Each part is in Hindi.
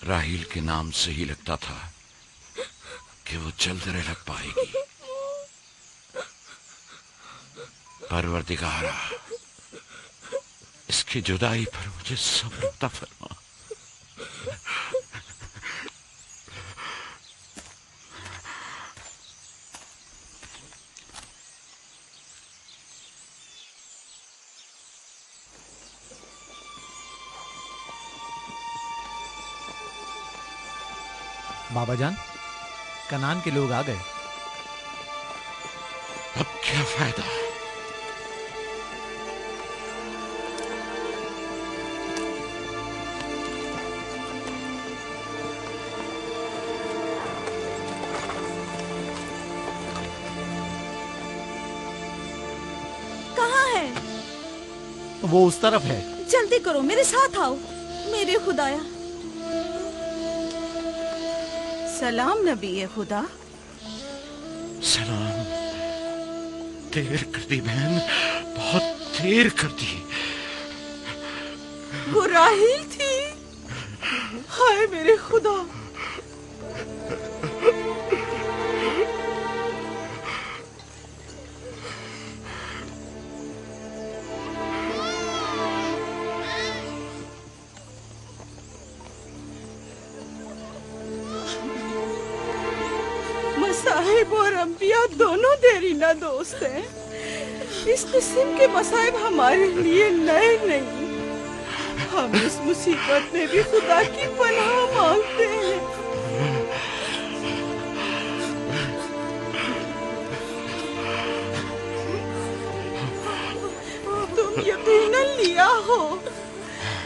राहील के नाम से ही लगता था कि वो जल्द रह पाएगी। परवरदिगारा, इसकी जुदाई पर मुझे सब्र अता फरमा। बाबा जान, कनान के लोग आ गए। अब क्या फायदा? कहाँ है? वो उस तरफ है। जल्दी करो, मेरे साथ आओ। मेरे खुदाया। सलाम नबी खुदा। सलाम। देर कर दी बहन, बहुत देर कर दी। वो राहील थी। हाय मेरे खुदा। मसाहिब और अंबिया दोनों देरीना दोस्त हैं। इस किस्म के मसाइब हमारे लिए नए नहीं। हम इस मुसीबत में भी खुदा की पनाह मांगते हैं। तुम यकीनन लिया हो।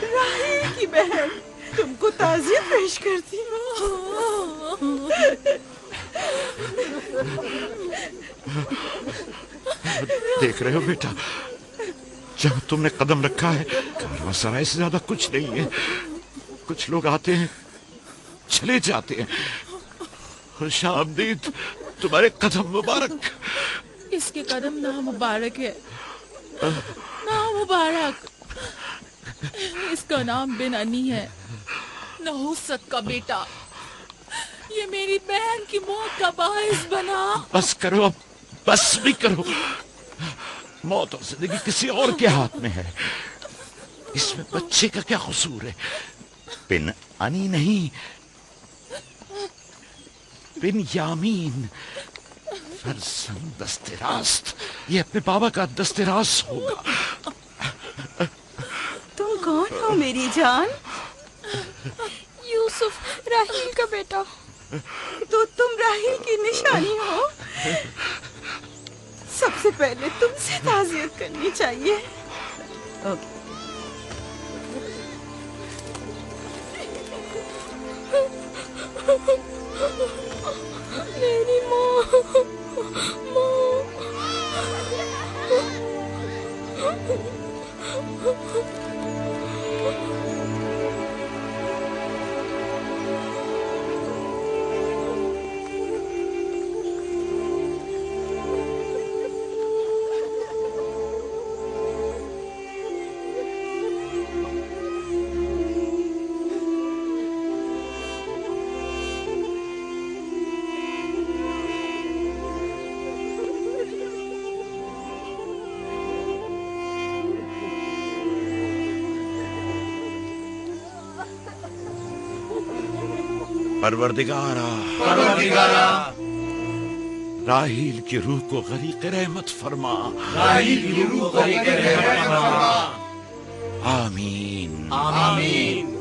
राहील की बहन तुमको ताज़ियत पेश करती हो। देख रहे हो बेटा, जहाँ तुमने कदम रखा है कारवांसराय से ज्यादा कुछ नहीं है। कुछ लोग आते हैं, चले जाते हैं। खुशामदीद तुम्हारे कदम मुबारक। इसके कदम ना मुबारक है, ना मुबारक। इसका नाम बिन अनी है, नहुसत का बेटा। ये मेरी बहन की मौत का बाइस बना। बस करो अब, बस भी करो। मौत और जिंदगी किसी और के हाथ में है। इसमें बच्चे का क्या कसूर है? बिन अनी नहीं, बिन यामीन। फरजंद दस्तेरास्त। ये अपने बाबा का दस्तेरास्त होगा। तुम कौन हो मेरी जान? यूसुफ, राहील का बेटा। तो तुम राहील की निशानी हो। सबसे पहले तुमसे ताज़ियत करनी चाहिए। ओके। मेरी माँ। परवरदिगारा, राहील की रूह को गरीक़ रहमत फरमा। राहील की रूह को गरीक़ रहमत फरमा। आमीन, आमीन।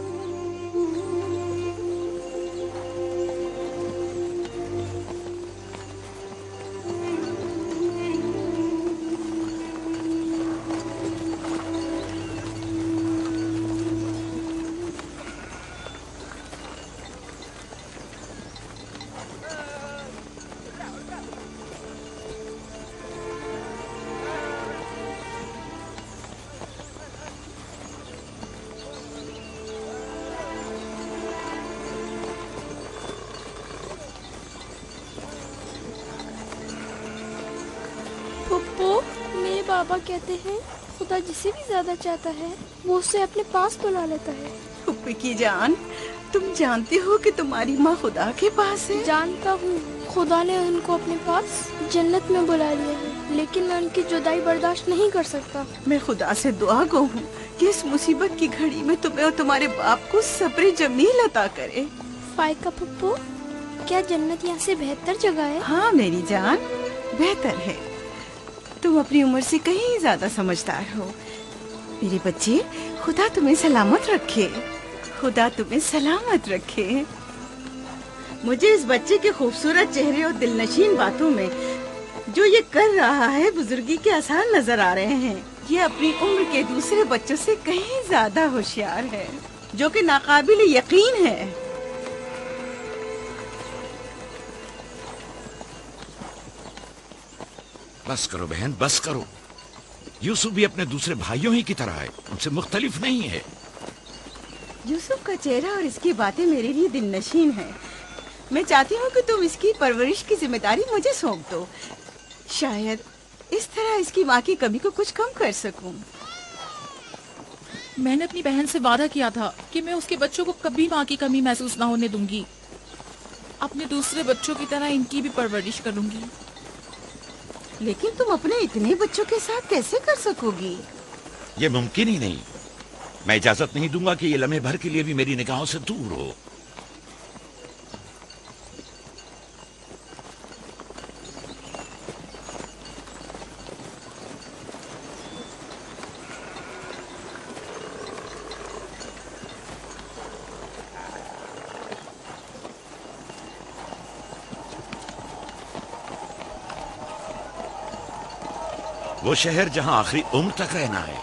बाबा कहते हैं खुदा जिसे भी ज्यादा चाहता है वो उसे अपने पास बुला लेता है। फुप्पी की जान, तुम जानते हो कि तुम्हारी माँ खुदा के पास है? जानता हूँ, खुदा ने उनको अपने पास जन्नत में बुला लिया है, लेकिन मैं उनकी जुदाई बर्दाश्त नहीं कर सकता। मैं खुदा से दुआ गो हूँ कि इस मुसीबत की घड़ी में तुम्हें और तुम्हारे बाप को सब्र जमील अता करे। फाइका पप्पू, क्या जन्नत यहाँ से बेहतर जगह है? हाँ मेरी जान, बेहतर है। तुम अपनी उम्र से कहीं ज्यादा समझदार हो। मेरे बच्चे, खुदा तुम्हें सलामत रखे, खुदा तुम्हें सलामत रखे। मुझे इस बच्चे के खूबसूरत चेहरे और दिलनशीन बातों में जो ये कर रहा है बुजुर्गी के आसार नजर आ रहे हैं। ये अपनी उम्र के दूसरे बच्चों से कहीं ज्यादा होशियार है, जो कि नाकाबिल यकीन है। बस करो बहन, बस करो। यूसुफ भी अपने दूसरे भाइयों ही की तरह है, उनसे मुख्तलिफ नहीं है। यूसुफ का चेहरा और इसकी बातें मेरे लिए दिलनशीन है। मैं चाहती हूँ कि तुम इसकी परवरिश की जिम्मेदारी मुझे सौंप दो। शायद इस तरह इसकी माँ की कमी को कुछ कम कर सकूं। मैंने अपनी बहन से वादा किया था कि मैं उसके बच्चों को कभी माँ की कमी महसूस ना होने दूंगी। अपने दूसरे बच्चों की तरह इनकी भी परवरिश करूंगी। लेकिन तुम अपने इतने बच्चों के साथ कैसे कर सकोगी? ये मुमकिन ही नहीं। मैं इजाजत नहीं दूंगा कि ये लम्हे भर के लिए भी मेरी निगाहों से दूर हो। वो शहर जहां आखिरी उम्र तक रहना है।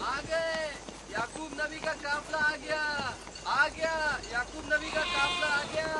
आ गए, याकूब नबी का काफला आ गया, आ गया, याकूब नबी का काफला आ गया।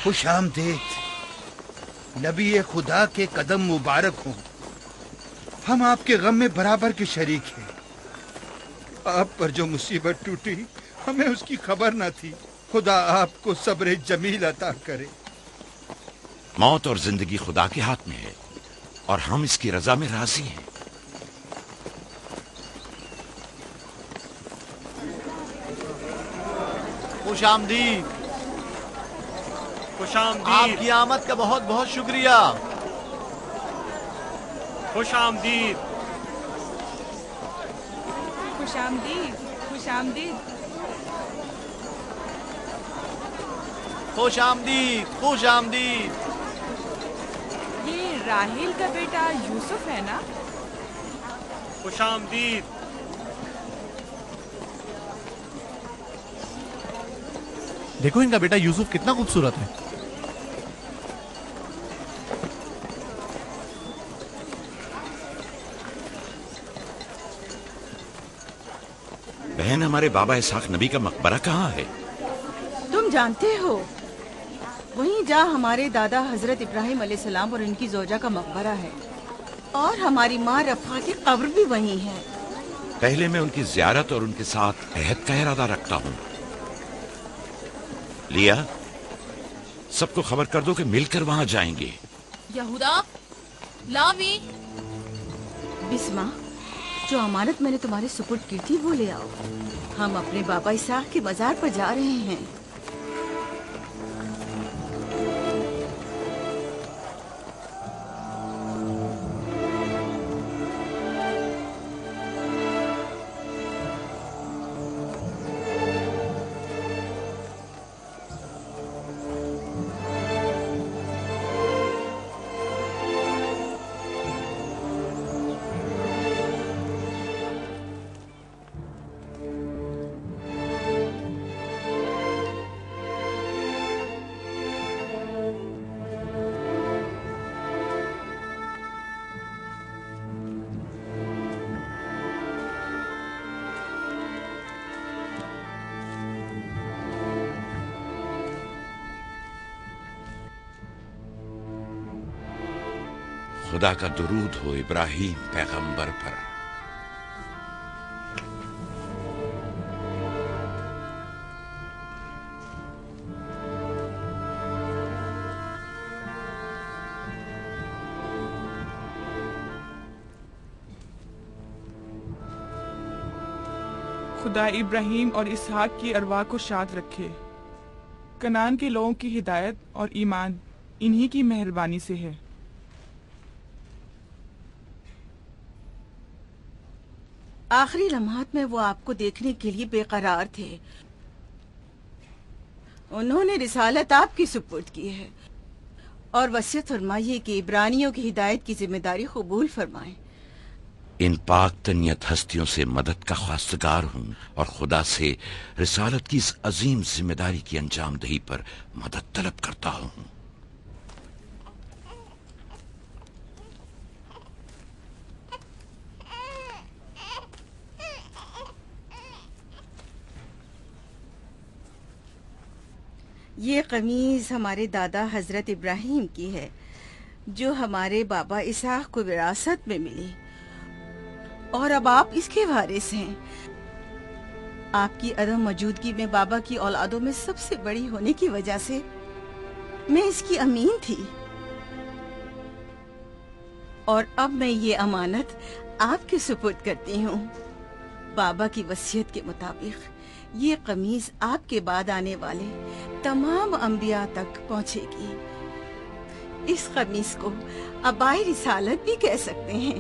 खुशामदीद नबी खुदा के कदम मुबारक हों। हम आपके गम में बराबर के शरीक हैं। आप पर जो मुसीबत टूटी हमें उसकी खबर न थी। खुदा आपको सब्र जमील अता करे। मौत और जिंदगी खुदा के हाथ में है और हम इसकी रजा में राजी हैं। खुशामदीद। खुशामदीद। आपकी आमद का बहुत बहुत शुक्रिया। खुशामदीद। खुशामदीद, खुशामदीद। खुशामदीद, खुशामदीद। ये राहेल का बेटा यूसुफ है ना? खुशामदीद। देखो इनका बेटा यूसुफ कितना खूबसूरत है। बहन, हमारे बाबा इसहाक नबी का मकबरा कहाँ है? जानते हो, वहीं जा हमारे दादा हजरत इब्राहिम अलैहिस्सलाम और उनकी जोजा का मकबरा है, और हमारी माँ रफा की कब्र भी वहीं है। पहले मैं उनकी जियारत और उनके साथ अहद का इरादा रखता हूँ। लिया, सबको खबर कर दो कि मिलकर वहां जाएंगे। यहूदा, लावी। बिस्मा, जो अमानत मैंने तुम्हारे सुपुर्द की थी वो ले आओ। हम अपने बाबा इसाक के मजार पर जा रहे हैं। खुदा का दुरूद हो इब्राहिम पैगंबर पर। खुदा इब्राहिम और इसहाक की अरवाह को शाद रखे। कनान के लोगों की हिदायत और ईमान इन्हीं की मेहरबानी से है। आखिरी लम्हात में वो आपको देखने के लिए बेकरार थे। उन्होंने रिसालत आपकी सुपुर्द की है और वसीयत फरमाइए कि इब्रानियों की हिदायत की जिम्मेदारी कबूल फरमाएं। इन पाक तनियत हस्तियों से मदद का ख्वास्तगार हूँ और खुदा से रिसालत की इस अजीम जिम्मेदारी की अंजाम दही पर मदद तलब करता हूँ। ये कमीज हमारे दादा हजरत इब्राहिम की है, जो हमारे बाबा इसहाक को विरासत में मिली, और अब आप इसके वारिस हैं। आपकी अदम मौजूदगी में बाबा की औलादों में सबसे बड़ी होने की वजह से मैं इसकी अमीन थी, और अब मैं ये अमानत आपके सुपुर्द करती हूँ। बाबा की वसीयत के मुताबिक ये कमीज आपके बाद आने वाले तमाम अंबिया तक पहुँचेगी। इस कमीज को अबाई रिसालत भी कह सकते हैं।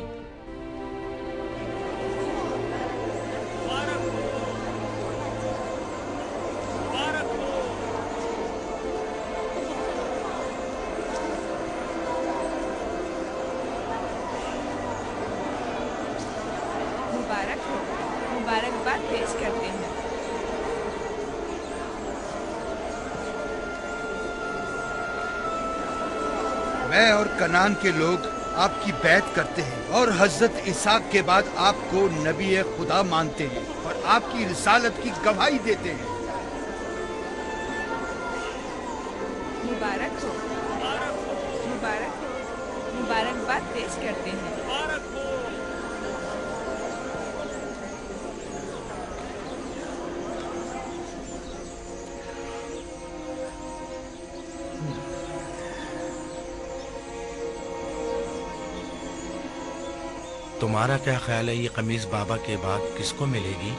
मुबारक हो, मुबारकबाद पेश करते हैं। मैं और कनान के लोग आपकी बैत करते हैं और हजरत इसाक के बाद आपको नबी खुदा मानते हैं और आपकी रिसालत की गवाही देते हैं। मुबारक हो, मुबारक हो, मुबारकबाद पेश करते हैं। तुम्हारा क्या ख्याल है, ये कमीज बाबा के बाद किसको मिलेगी?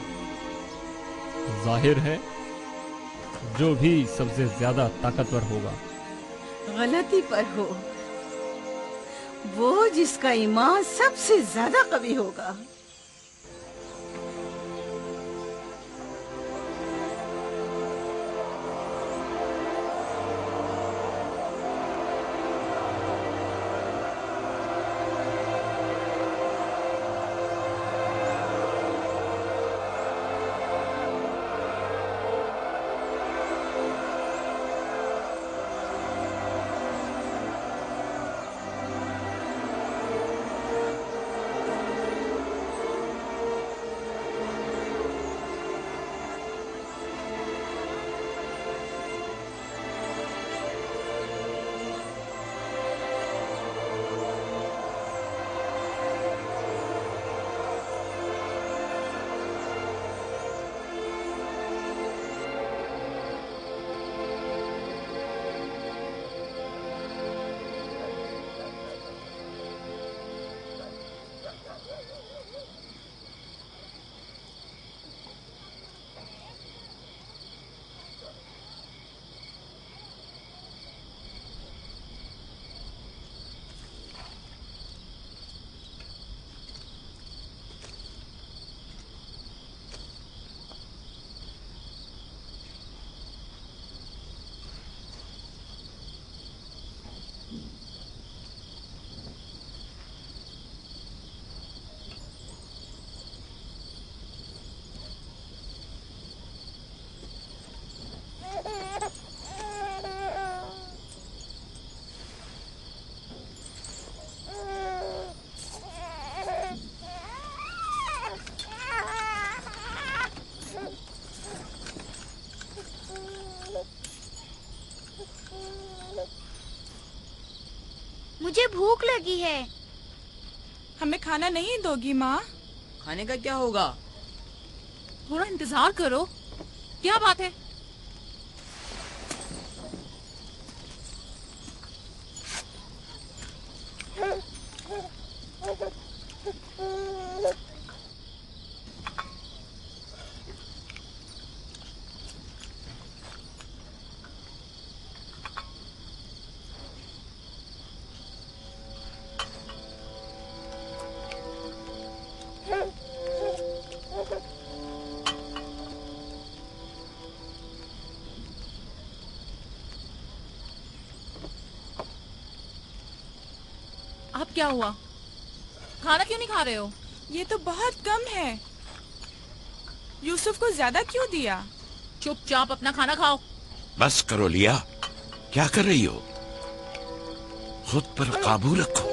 जाहिर है जो भी सबसे ज्यादा ताकतवर होगा। गलती पर हो, वो जिसका ईमान सबसे ज्यादा कवी होगा। मुझे भूख लगी है। हमें खाना नहीं दोगी माँ? खाने का क्या होगा? थोड़ा इंतजार करो। क्या बात है? अब क्या हुआ? खाना क्यों नहीं खा रहे हो? ये तो बहुत कम है। यूसुफ को ज्यादा क्यों दिया? चुपचाप अपना खाना खाओ। बस करो लिया, क्या कर रही हो? खुद पर काबू रखो।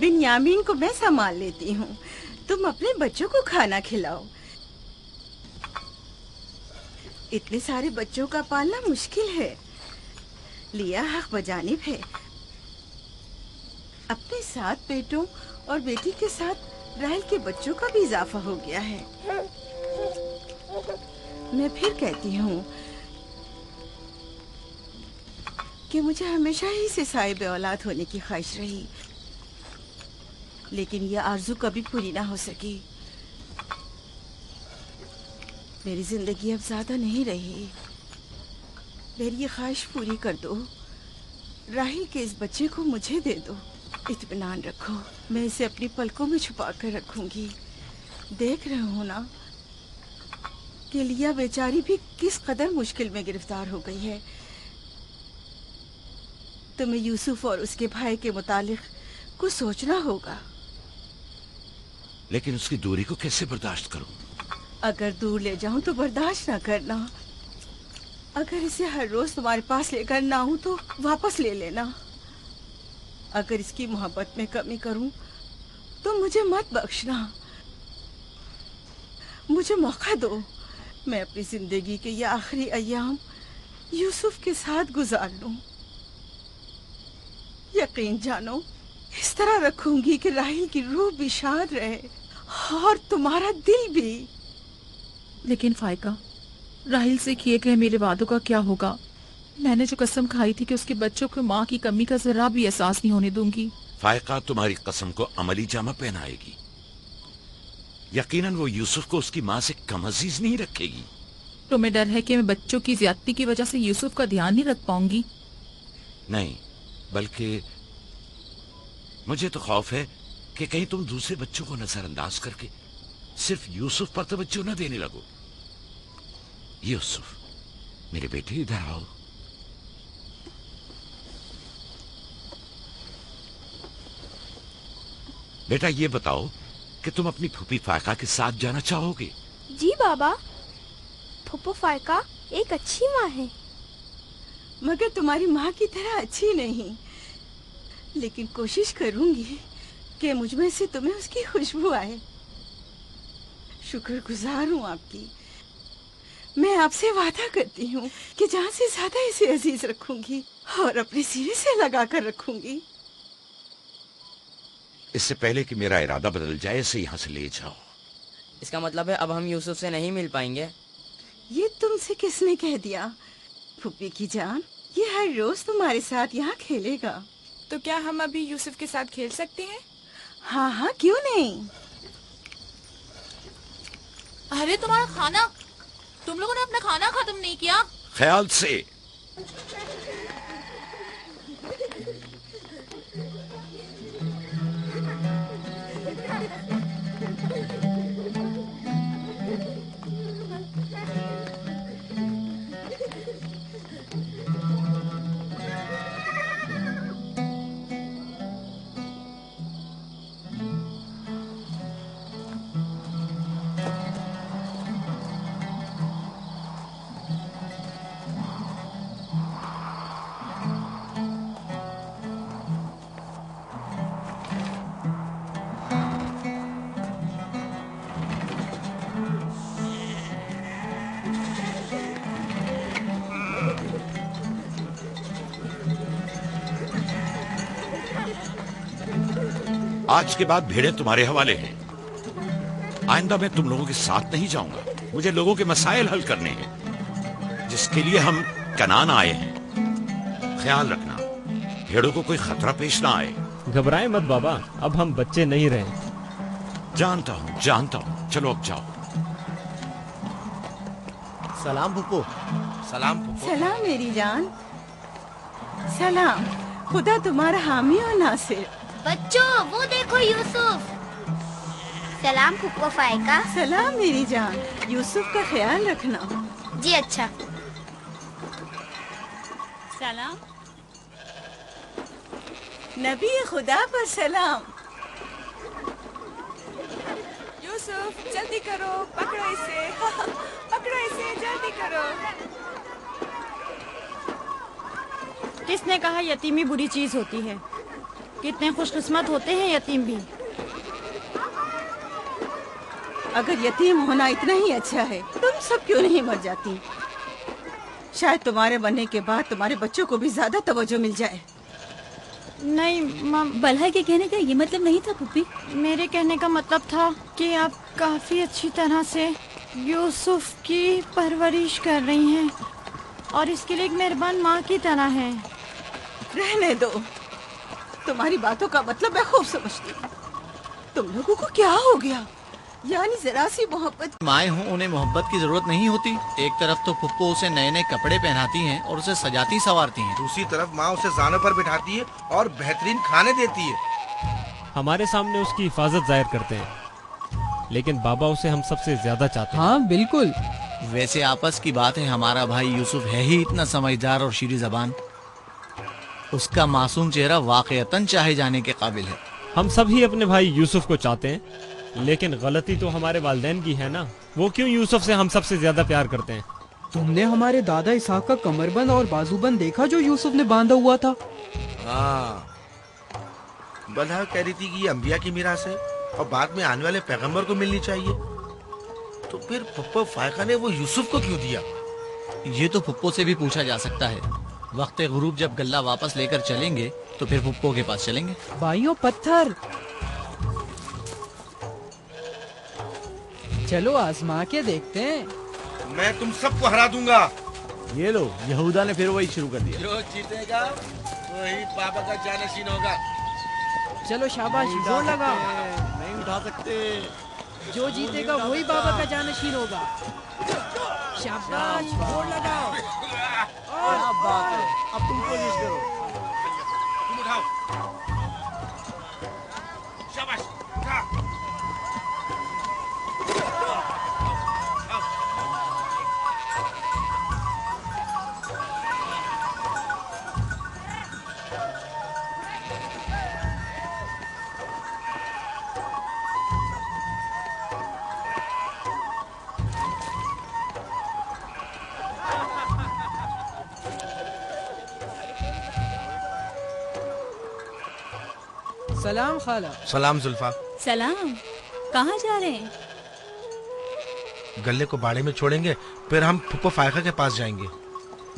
बिन्यामीन को मैं संभाल लेती हूँ, तुम अपने बच्चों को खाना खिलाओ। इतने सारे बच्चों का पालना मुश्किल है। लिया हक बजानिब है। अपने 7 बेटों और बेटी के साथ राहेल के बच्चों का भी इजाफा हो गया है। मैं फिर कहती हूँ कि मुझे हमेशा ही से साहिब औलाद होने की ख्वाहिश रही, लेकिन यह आरज़ू कभी पूरी ना हो सकी। मेरी जिंदगी अब ज्यादा नहीं रही। मेरी ये ख्वाहिश पूरी कर दो। राहिल के इस बच्चे को मुझे दे दो। इत्मीनान रखो, मैं इसे अपनी पलकों में छुपा कर रखूंगी। देख रहे हो ना कि लिया बेचारी भी किस कदर मुश्किल में गिरफ्तार हो गई है। तुम्हें यूसुफ और उसके भाई के मुतालिक कुछ सोचना होगा। लेकिन उसकी दूरी को कैसे बर्दाश्त करूं? अगर दूर ले जाऊं तो बर्दाश्त ना करना। अगर इसे हर रोज तुम्हारे पास लेकर ना आऊं तो वापस ले लेना। अगर इसकी मोहब्बत में कमी करूं तो मुझे मत बख्शना। मुझे मौका दो, मैं अपनी जिंदगी के ये आखिरी अय्याम यूसुफ के साथ गुजार लूं। यकीन जानो, इस तरह रखूंगी कि राहिल की रूह भी शाद रहे और तुम्हारा दिल भी। लेकिन फायका, राहिल से किए गए मेरे वादों का क्या होगा? मैंने जो कसम खाई थी कि उसके बच्चों को माँ की कमी का जरा भी एहसास नहीं होने दूंगी। फायका तुम्हारी कसम को अमली जामा पहनाएगी। यकीनन वो यूसुफ को उसकी माँ से कम अजीज नहीं रखेगी। तुम्हें डर है कि मैं बच्चों की ज्यादती की वजह से यूसुफ का ध्यान नहीं रख पाऊंगी? नहीं, बल्कि मुझे तो खौफ है कि कहीं तुम दूसरे बच्चों को नजरअंदाज करके सिर्फ यूसुफ पर तवज्जो न देने लगो। यूसुफ, मेरे बेटे इधर आओ। बेटा, ये बताओ कि तुम अपनी फूफी फायका के साथ जाना चाहोगे? जी बाबा, फूफो फायका एक अच्छी माँ है। मगर तुम्हारी माँ की तरह अच्छी नहीं, लेकिन कोशिश करूंगी कि मुझ में से तुम्हें उसकी खुशबू आए। शुक्रगुजार हूँ आपकी। मैं आपसे वादा करती हूँ कि जान से ज्यादा इसे अजीज रखूंगी और अपने सीने से लगा कर रखूंगी। इससे पहले कि मेरा इरादा बदल जाए, इसे यहाँ से ले जाओ। इसका मतलब है अब हम यूसुफ से नहीं मिल पाएंगे? ये तुमसे किसने कह दिया? फूफी की जान, ये हर रोज तुम्हारे साथ यहाँ खेलेगा। तो क्या हम अभी यूसुफ के साथ खेल सकते हैं? हाँ हाँ, क्यों नहीं। अरे तुम्हारा खाना, तुम लोगों ने अपना खाना खत्म नहीं किया? ख्याल से। आज के बाद भेड़ें तुम्हारे हवाले हैं। आइंदा मैं तुम लोगों के साथ नहीं जाऊंगा। मुझे लोगों के मसाइल हल करने हैं, जिसके लिए हम कनान आए हैं। ख्याल रखना भेड़ों को कोई खतरा पेश ना आए। घबराए मत बाबा, अब हम बच्चे नहीं रहे। जानता हूँ। चलो अब जाओ। सलाम फुप्पो। सलाम फुप्पो। सलाम मेरी जान। सलाम। खुदा तुम्हारा हामी और नासिर। बच्चों वो देखो यूसुफ। सलाम फुप्पो फायका। सलाम मेरी जान। यूसुफ का ख्याल रखना। जी अच्छा। सलाम। नबी खुदा पर सलाम। यूसुफ जल्दी करो, पकड़ो इसे। पकड़ो इसे, जल्दी करो। किसने कहा यतीमी बुरी चीज होती है? कितने खुशकिस्मत होते हैं यतीम भी। अगर यतीम होना इतना ही अच्छा है, तुम सब क्यों नहीं मर जाती? शायद तुम्हारे बनने के बाद तुम्हारे बच्चों को भी ज्यादा तवज्जो मिल जाए। नहीं बल्हा के कहने का ये मतलब नहीं था पुप्पी। मेरे कहने का मतलब था कि आप काफी अच्छी तरह से यूसुफ की परवरिश कर रही हैं और इसके लिए एक मेहरबान माँ की तरह हैं। रहने दो, तुम्हारी बातों का मतलब मैं खूब समझती हूँ। तुम लोगों को क्या हो गया? यानी जरा सी मोहब्बत। माए हूँ, उन्हें मोहब्बत की जरूरत नहीं होती। एक तरफ तो फुप्पो उसे नए नए कपड़े पहनाती हैं और उसे सजाती संवारती हैं। दूसरी तरफ माँ उसे जानों पर बिठाती है और बेहतरीन खाने देती है। हमारे सामने उसकी हिफाजत जाहिर करते हैं, लेकिन बाबा उसे हम सबसे ज्यादा चाहते हैं। हाँ बिल्कुल। वैसे आपस की बात है, हमारा भाई यूसुफ है ही इतना समझदार और शीरी जबान। उसका मासूम चेहरा वाकईतन चाहे जाने के काबिल है। हम सभी अपने भाई यूसुफ को चाहते हैं, लेकिन गलती तो हमारे वालिदैन की है ना। वो क्यों यूसुफ से हम सबसे ज्यादा प्यार करते हैं? तुमने हमारे दादा इसहाक का कमरबंद और बाजूबंद देखा जो यूसुफ ने बांधा हुआ था? हाँ, बल्हा कह रही थी कि ये अंबिया की मीरास है और बाद में आने वाले पैगंबर को मिलनी चाहिए। तो फिर फुप्पो फायका ने वो यूसुफ को क्यों दिया? ये तो फुप्पो से भी पूछा जा सकता है। वक्त गुरूब जब गल्ला वापस लेकर चलेंगे तो फिर फुप्पो के पास चलेंगे। भाइयों पत्थर, चलो आजमा के देखते हैं। मैं तुम सबको हरा दूंगा। ये लो, यहूदा ने फिर वही शुरू कर दिया। जो जीतेगा वही बाबा का जानशीन होगा। चलो शाबाश, जोर लगा। नहीं उठा सकते। जो जीतेगा वही बाबा का जानशीन होगा। शाबाश, जोर लगाओ। क्या बात है, अब तुम कोशिश करो। तुम उठाओ। शाबाश, उठा। सलाम खाला। सलाम जुल्फा। सलाम। कहाँ जा रहे हैं? गले को बाड़े में छोड़ेंगे, फिर हम फुप्पो फायका के पास जाएंगे।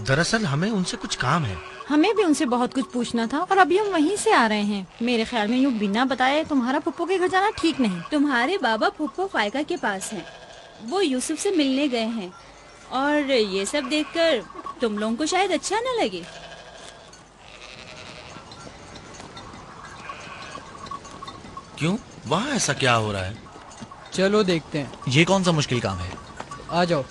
दरअसल हमें उनसे कुछ काम है। हमें भी उनसे बहुत कुछ पूछना था और अभी हम वहीं से आ रहे हैं। मेरे ख्याल में यूँ बिना बताए तुम्हारा फुप्पो के घर जाना ठीक नहीं। तुम्हारे बाबा फुप्पो फायका के पास हैं। वो यूसुफ से मिलने गए हैं और ये सब देखकर तुम लोगों को शायद अच्छा न लगे। क्यों? वहाँ ऐसा क्या हो रहा है? चलो देखते हैं। ये कौन सा मुश्किल काम है? आ जाओ।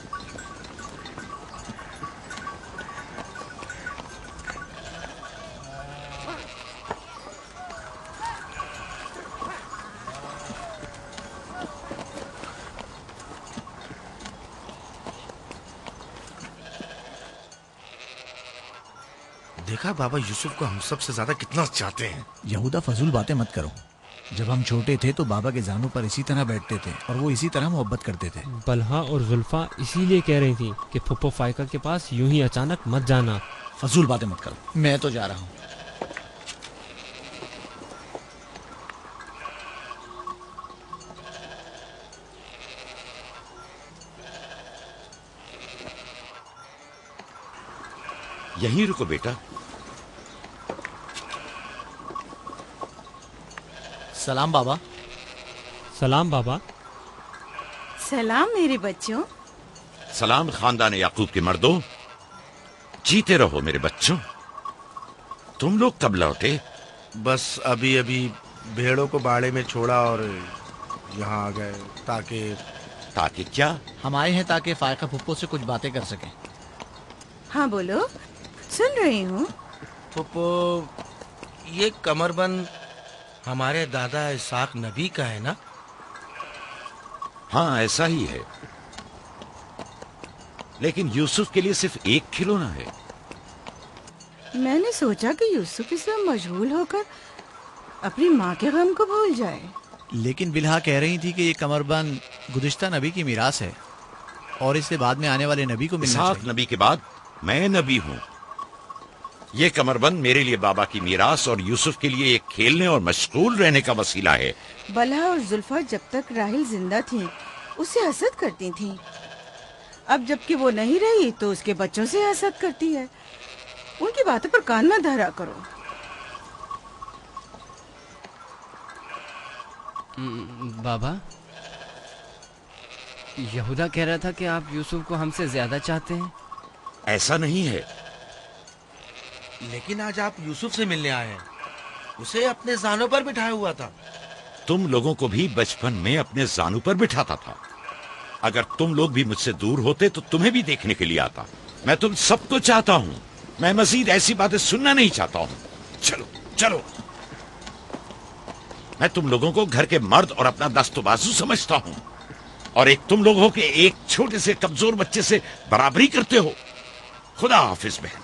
देखा बाबा यूसुफ को हम सबसे ज्यादा कितना चाहते हैं। यहूदा फजूल बातें मत करो। जब हम छोटे थे तो बाबा के जानों पर इसी तरह बैठते थे और वो इसी तरह मोहब्बत करते थे। बल्हा और जुल्फा इसीलिए कह रही थी कि फुप्पो फायका के पास यूं ही अचानक मत जाना। फजूल बातें मत करो, मैं तो जा रहा हूँ। यहीं रुको बेटा। सलाम बाबा। सलाम बाबा। सलाम मेरे बच्चों। सलाम खानदान याकूब के मर्दों। जीते रहो मेरे बच्चों। तुम लोग कब लौटे? बस अभी अभी भेड़ों को बाड़े में छोड़ा और यहाँ आ गए ताकि क्या? हम आए हैं ताकि फायका फुप्पो से कुछ बातें कर सकें। हाँ बोलो, सुन रही हूँ। फुप्पो, ये कमरबंद हमारे दादा इसाक नबी का है ना? हाँ ऐसा ही है, लेकिन यूसुफ के लिए सिर्फ एक खिलौना है। मैंने सोचा कि यूसुफ इसमें मशगूल होकर अपनी माँ के गम को भूल जाए। लेकिन बिल्हा कह रही थी कि ये कमरबंद गुज़िश्ता नबी की मीरास है और इसे बाद में आने वाले नबी को मिलना इसाक चाहिए। नबी के बाद मैं नबी हूँ। ये कमरबंद मेरे लिए बाबा की मीरास और यूसुफ के लिए एक खेलने और मशगूल रहने का वसीला है। बलहा और जुल्फा जब तक राहिल जिंदा थी उसे हसद करती थी। अब जबकि वो नहीं रही तो उसके बच्चों से हसद करती है। उनकी बातों पर कान न धरा करो। बाबा, यहूदा कह रहा था कि आप यूसुफ को हमसे ज्यादा चाहते हैं। ऐसा नहीं है। लेकिन आज आप यूसुफ से मिलने आए हैं। उसे अपने जानों पर बिठाया हुआ था। तुम लोगों को भी बचपन में अपने जानू पर बिठाता था। अगर तुम लोग भी मुझसे दूर होते तो तुम्हें भी देखने के लिए आता। मैं तुम सबको चाहता हूँ। मैं मजीद ऐसी बातें सुनना नहीं चाहता हूँ। चलो चलो। मैं तुम लोगों को घर के मर्द और अपना दस्तबाजू समझता हूँ, और एक तुम लोग हो कि एक छोटे से कमजोर बच्चे से बराबरी करते हो। खुदा हाफिज बहन।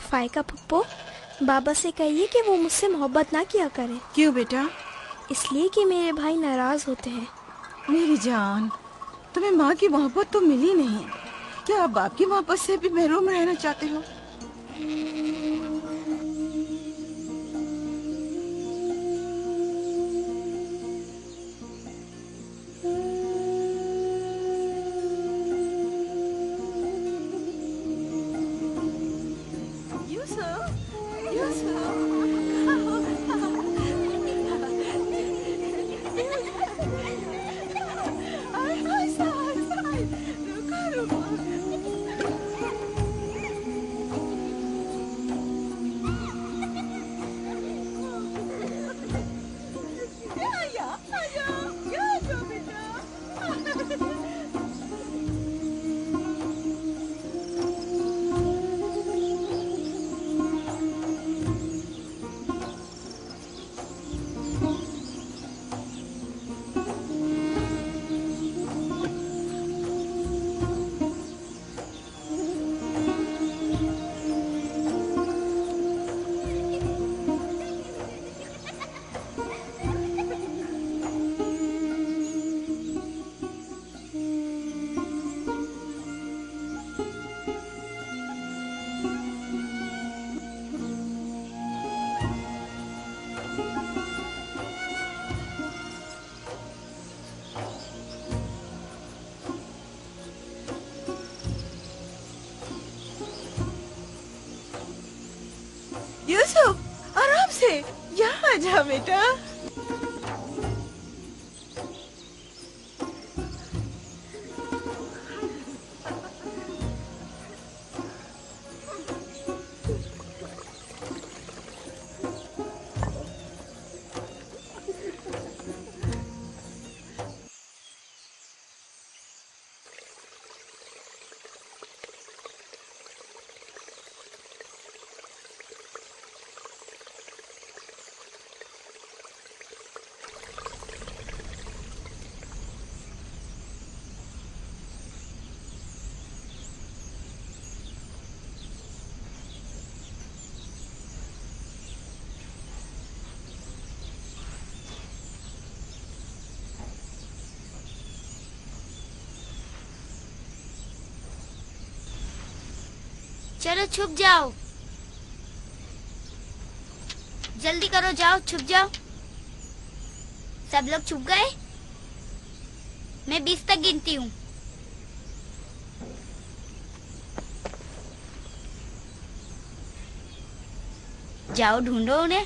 फायका फुप्पो, बाबा से कहिए कि वो मुझसे मोहब्बत ना किया करे। क्यों बेटा? इसलिए कि मेरे भाई नाराज होते हैं। मेरी जान, तुम्हें माँ की मोहब्बत तो मिली नहीं। क्या आप बाप की मोहब्बत से भी महरूम रहना चाहते हो? यूसुफ, आराम से यहाँ आ जा बेटा। चलो छुप जाओ, जल्दी करो, जाओ छुप जाओ। सब लोग छुप गए? मैं 20 तक गिनती हूँ। जाओ ढूंढो उन्हें।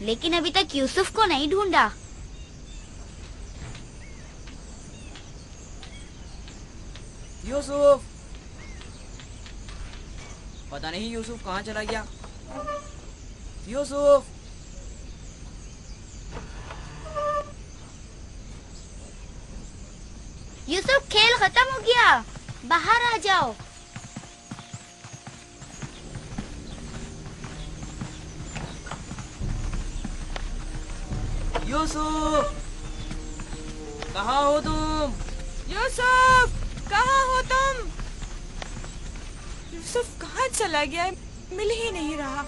लेकिन अभी तक यूसुफ को नहीं ढूंढा। यूसुफ, पता नहीं यूसुफ कहाँ चला गया। यूसुफ, यूसुफ खेल खत्म हो गया, बाहर आ जाओ। यूसुफ, कहाँ हो तुम? यूसुफ, कहाँ हो तुम? यूसुफ कहाँ चला गया है? मिल ही नहीं रहा।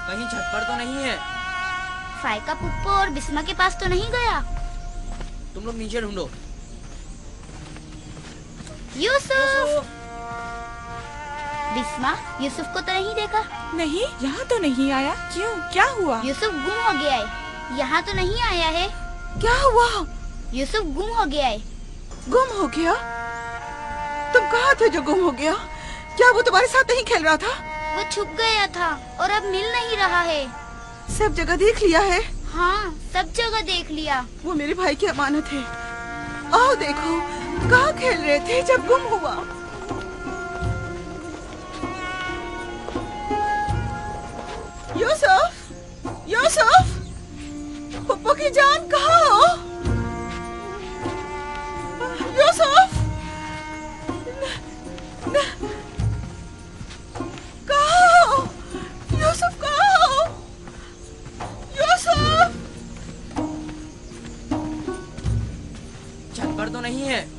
कहीं छत पर तो नहीं है? फायका पुप्पो और बिस्मा के पास तो नहीं गया? तुम लोग नीचे ढूंढो। यूसुफ! बिस्मा, यूसुफ को तो नहीं देखा? नहीं, यहाँ तो नहीं आया। क्यों, क्या हुआ? यूसुफ गुम हो गया है। यहाँ तो नहीं आया है। क्या हुआ? यूसुफ गुम हो गया है। गुम हो गया? तुम कहाँ थे जो गुम हो गया? क्या वो तुम्हारे साथ नहीं खेल रहा था? वो छुप गया था और अब मिल नहीं रहा है। सब जगह देख लिया है? हाँ, सब जगह देख लिया। वो मेरे भाई की अमानत है। आओ देखो, कहाँ खेल रहे थे जब गुम हुआ? यूसुफ, यूसुफ, पप्पू की जान कहाँ हो? यूसुफ, कहाँ हो? यूसुफ कहाँ हो? यूसुफ! छत पर तो नहीं है।